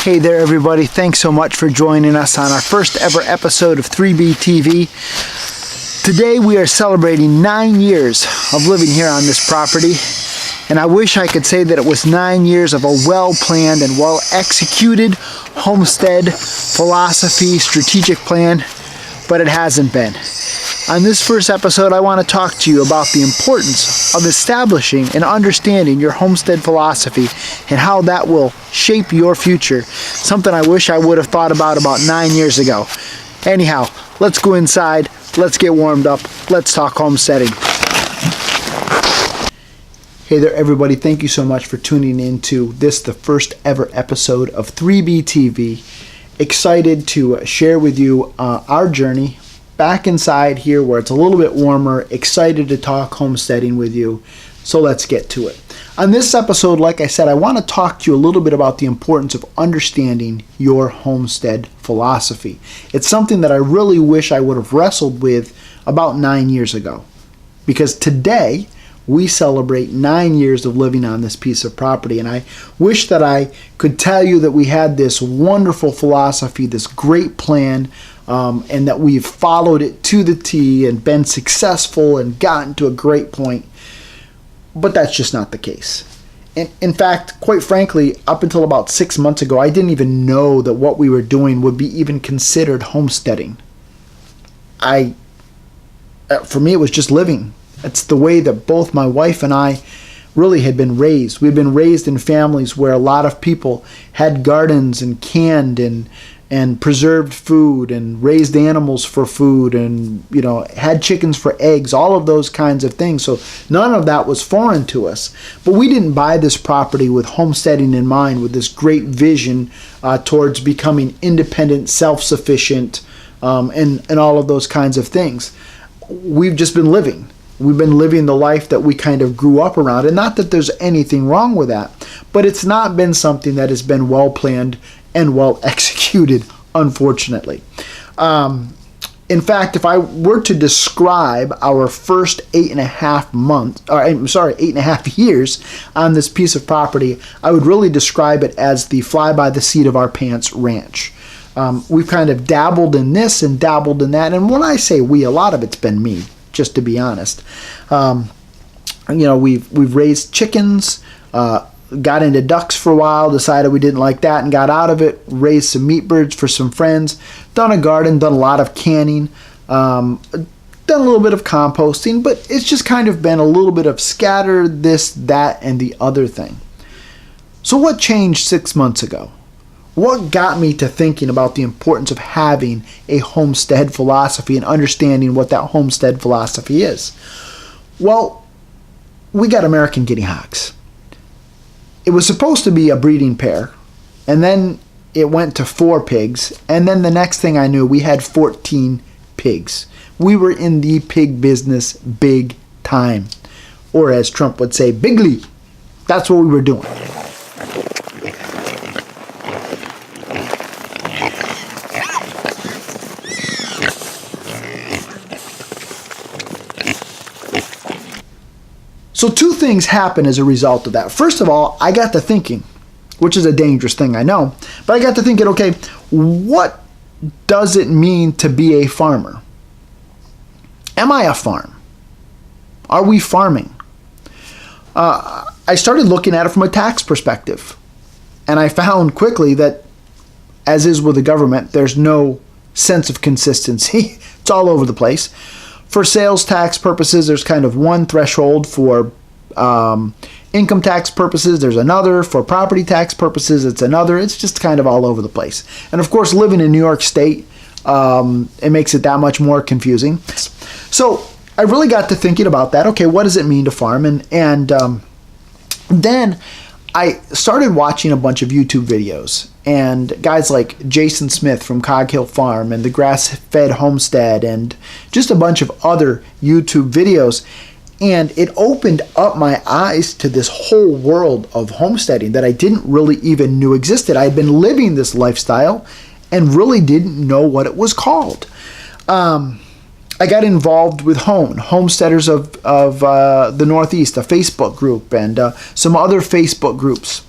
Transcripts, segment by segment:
Hey there everybody, thanks so much for joining us on our first ever episode of 3B TV. Today we are celebrating 9 years of living here on this property, and I wish I could say that it was 9 years of a well-planned and well-executed homestead philosophy, strategic plan, but it hasn't been. On this first episode, I want to talk to you about the importance of establishing and understanding your homestead philosophy and how that will shape your future. Something I wish I would have thought about 9 years ago. Anyhow, let's go inside, let's get warmed up, let's talk homesteading. Hey there everybody, thank you so much for tuning in to this, the first ever episode of 3B TV. Excited to share with you our journey back inside here where it's a little bit warmer. Excited to talk homesteading with you, so let's get to it. On this episode, like I said, I want to talk to you a little bit about the importance of understanding your homestead philosophy. It's something that I really wish I would have wrestled with about 9 years ago, because today we celebrate 9 years of living on this piece of property, and I wish that I could tell you that we had this wonderful philosophy, this great plan, and that we've followed it to the T and been successful and gotten to a great point. But that's just not the case. In fact, quite frankly, up until about 6 months ago, I didn't even know that what we were doing would be even considered homesteading. For me, it was just living. It's the way that both my wife and I really had been raised. We've been raised in families where a lot of people had gardens and canned and preserved food and raised animals for food and, had chickens for eggs, all of those kinds of things. So none of that was foreign to us. But we didn't buy this property with homesteading in mind, with this great vision towards becoming independent, self-sufficient, and all of those kinds of things. We've just been living. We've been living the life that we kind of grew up around. And not that there's anything wrong with that, but it's not been something that has been well planned and well executed, unfortunately. In fact, if I were to describe our first 8.5 years on this piece of property, I would really describe it as the fly by the seat of our pants ranch. We've kind of dabbled in this and dabbled in that, and when I say we, a lot of it's been me, just to be honest. We've raised chickens, got into ducks for a while, decided we didn't like that and got out of it, raised some meat birds for some friends, done a garden, done a lot of canning, done a little bit of composting, but it's just kind of been a little bit of scatter, this, that, and the other thing. So what changed 6 months ago? What got me to thinking about the importance of having a homestead philosophy and understanding what that homestead philosophy is? Well, we got American guinea hogs. It was supposed to be a breeding pair, and then it went to 4 pigs, and then the next thing I knew, we had 14 pigs. We were in the pig business big time, or as Trump would say, bigly. That's what we were doing. So 2 things happened as a result of that. First of all, I got to thinking, which is a dangerous thing, I know, but I got to thinking, okay, what does it mean to be a farmer? Am I a farm? Are we farming? I started looking at it from a tax perspective, and I found quickly that, as is with the government, there's no sense of consistency. It's all over the place. For sales tax purposes, there's kind of one threshold. For income tax purposes, there's another. For property tax purposes, it's another. It's just kind of all over the place. And of course, living in New York State, it makes it that much more confusing. So I really got to thinking about that. Okay, what does it mean to farm? And then I started watching a bunch of YouTube videos, and guys like Jason Smith from Cog Hill Farm and the Grass-Fed Homestead and just a bunch of other YouTube videos. And it opened up my eyes to this whole world of homesteading that I didn't really even knew existed. I had been living this lifestyle and really didn't know what it was called. I got involved with Homesteaders of the Northeast, a Facebook group, and some other Facebook groups.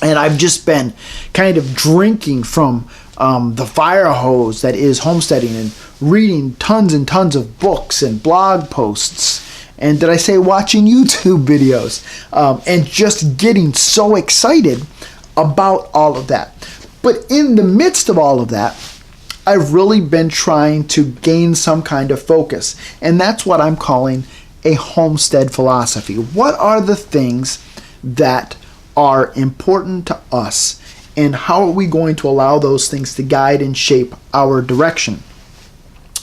And I've just been kind of drinking from the fire hose that is homesteading, and reading tons and tons of books and blog posts, and did I say watching YouTube videos, and just getting so excited about all of that. But in the midst of all of that, I've really been trying to gain some kind of focus, and that's what I'm calling a homestead philosophy. What are the things that are important to us, and how are we going to allow those things to guide and shape our direction?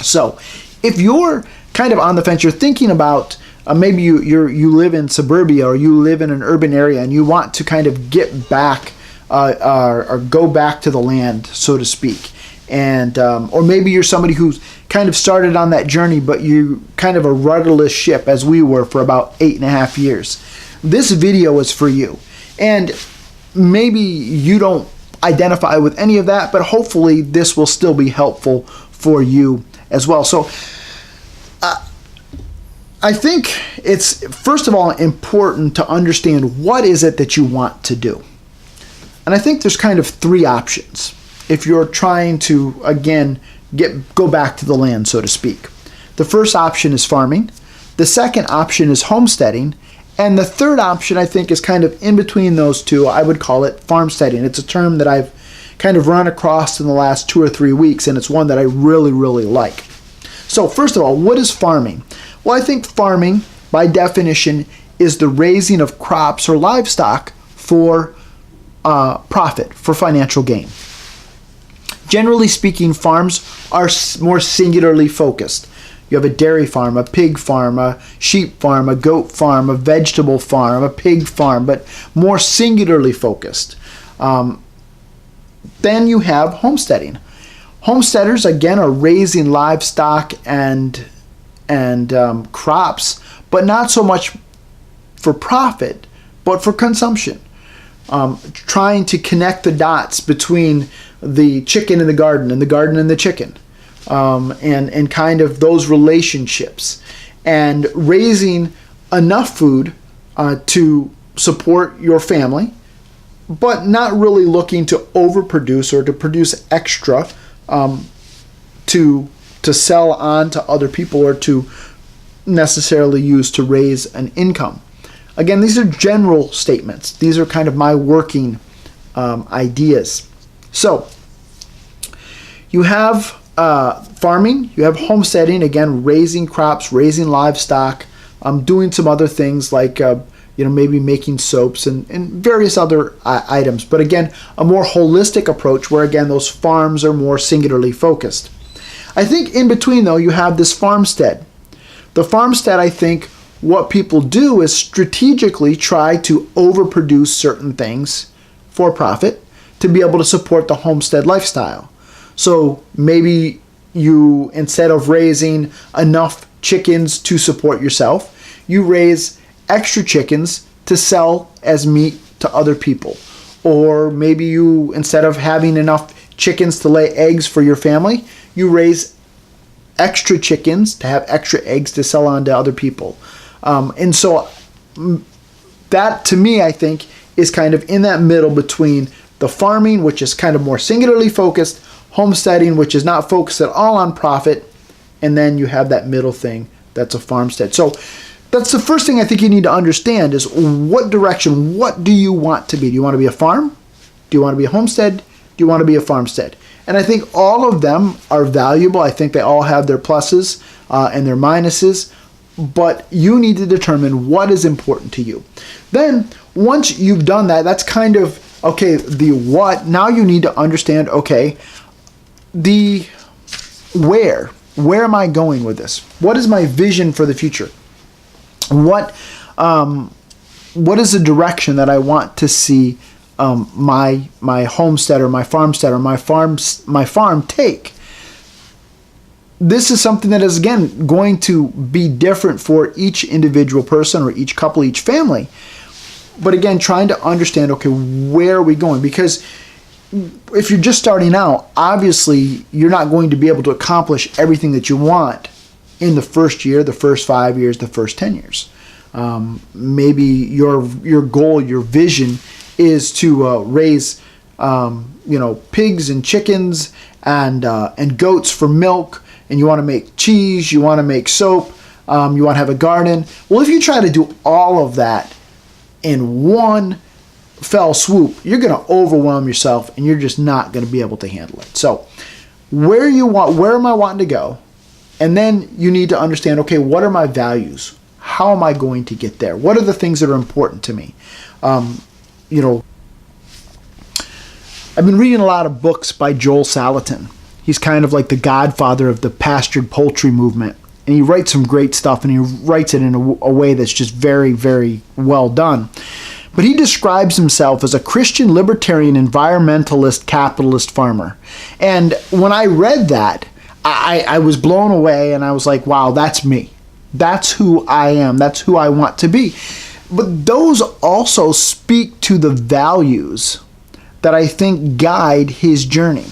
So if you're kind of on the fence, you're thinking about maybe you live in suburbia, or you live in an urban area, and you want to kind of get back or go back to the land, so to speak. And or maybe you're somebody who's kind of started on that journey, but you kind of a rudderless ship, as we were for about 8.5 years. This video is for you. And maybe you don't identify with any of that, but hopefully this will still be helpful for you as well. So I think it's, first of all, important to understand what is it that you want to do. And I think there's kind of 3 options if you're trying to, again, go back to the land, so to speak. The first option is farming. The second option is homesteading. And the third option, I think, is kind of in between those two. I would call it farmsteading. It's a term that I've kind of run across in the last 2 or 3 weeks, and it's one that I really, really like. So first of all, what is farming? Well, I think farming, by definition, is the raising of crops or livestock for profit, for financial gain. Generally speaking, farms are more singularly focused. You have a dairy farm, a pig farm, a sheep farm, a goat farm, a vegetable farm, a pig farm, but more singularly focused. Then you have homesteading. Homesteaders, again, are raising livestock and crops, but not so much for profit, but for consumption. Trying to connect the dots between the chicken in the garden and the chicken. And kind of those relationships, and raising enough food to support your family, but not really looking to overproduce or to produce extra to sell on to other people, or to necessarily use to raise an income. Again, these are general statements. These are kind of my working ideas. So you have farming, you have homesteading, again, raising crops, raising livestock, doing some other things like maybe making soaps and various other items. But again, a more holistic approach where, again, those farms are more singularly focused. I think in between, though, you have this farmstead. The farmstead, I think, what people do is strategically try to overproduce certain things for profit to be able to support the homestead lifestyle. So maybe you, instead of raising enough chickens to support yourself, you raise extra chickens to sell as meat to other people. Or maybe you, instead of having enough chickens to lay eggs for your family, you raise extra chickens to have extra eggs to sell on to other people. And so that, to me, I think, is kind of in that middle between the farming, which is kind of more singularly focused, homesteading, which is not focused at all on profit, and then you have that middle thing that's a farmstead. So that's the first thing I think you need to understand is what direction, what do you want to be? Do you want to be a farm? Do you want to be a homestead? Do you want to be a farmstead? And I think all of them are valuable. I think they all have their pluses and their minuses, but you need to determine what is important to you. Then once you've done that, that's kind of, okay, the what. Now you need to understand, okay, the where am I going with this? What is my vision for the future? What is the direction that I want to see my homestead or my farmstead or my farm take? This is something that is, again, going to be different for each individual person or each couple, each family. But again, trying to understand, okay, where are we going? Because if you're just starting out, obviously you're not going to be able to accomplish everything that you want in the first year, the first 5 years, the first 10 years. Maybe your goal, your vision is to raise pigs and chickens and goats for milk, and you want to make cheese, you want to make soap, you want to have a garden. Well, if you try to do all of that in one fell swoop, you're going to overwhelm yourself, and you're just not going to be able to handle it. So where am I wanting to go? And then you need to understand, okay, what are my values? How am I going to get there? What are the things that are important to me? I've been reading a lot of books by Joel Salatin. He's kind of like the godfather of the pastured poultry movement. And he writes some great stuff, and he writes it in a way that's just very, very well done. But he describes himself as a Christian libertarian environmentalist capitalist farmer. And when I read that, I was blown away, and I was like, wow, that's me. That's who I am. That's who I want to be. But those also speak to the values that I think guide his journey.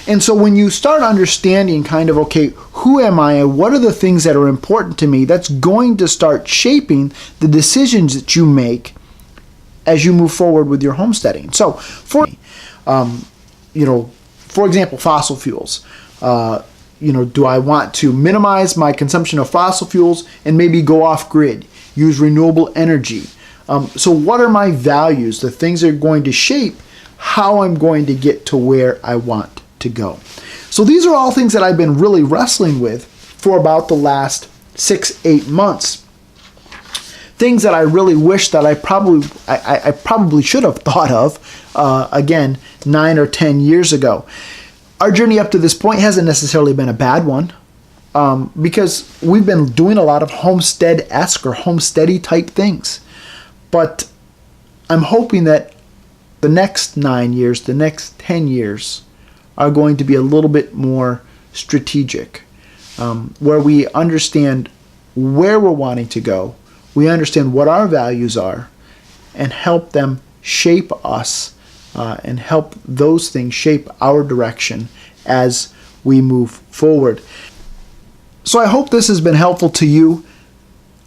And so when you start understanding kind of, okay, who am I and what are the things that are important to me, that's going to start shaping the decisions that you make as you move forward with your homesteading. So for example, fossil fuels. Do I want to minimize my consumption of fossil fuels and maybe go off grid, use renewable energy? So what are my values, the things that are going to shape how I'm going to get to where I want to go? So these are all things that I've been really wrestling with for about the last 6-8 months. Things that I really wish that I probably should have thought of, again, 9 or 10 years ago. Our journey up to this point hasn't necessarily been a bad one, because we've been doing a lot of homestead-esque or homesteady type things. But I'm hoping that the next 9 years, the next 10 years are going to be a little bit more strategic, where we understand where we're wanting to go, we understand what our values are, and help them shape us, and help those things shape our direction as we move forward. So I hope this has been helpful to you.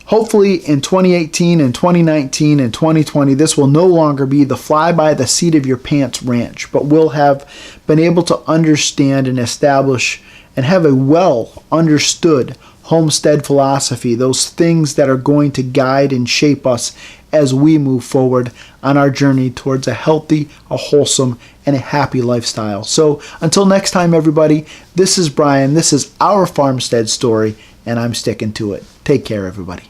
Hopefully in 2018 and 2019 and 2020, this will no longer be the fly-by-the-seat-of-your-pants ranch, but we'll have been able to understand and establish and have a well-understood homestead philosophy, those things that are going to guide and shape us as we move forward on our journey towards a healthy, a wholesome, and a happy lifestyle. So until next time, everybody, this is Brian. This is our farmstead story, and I'm sticking to it. Take care, everybody.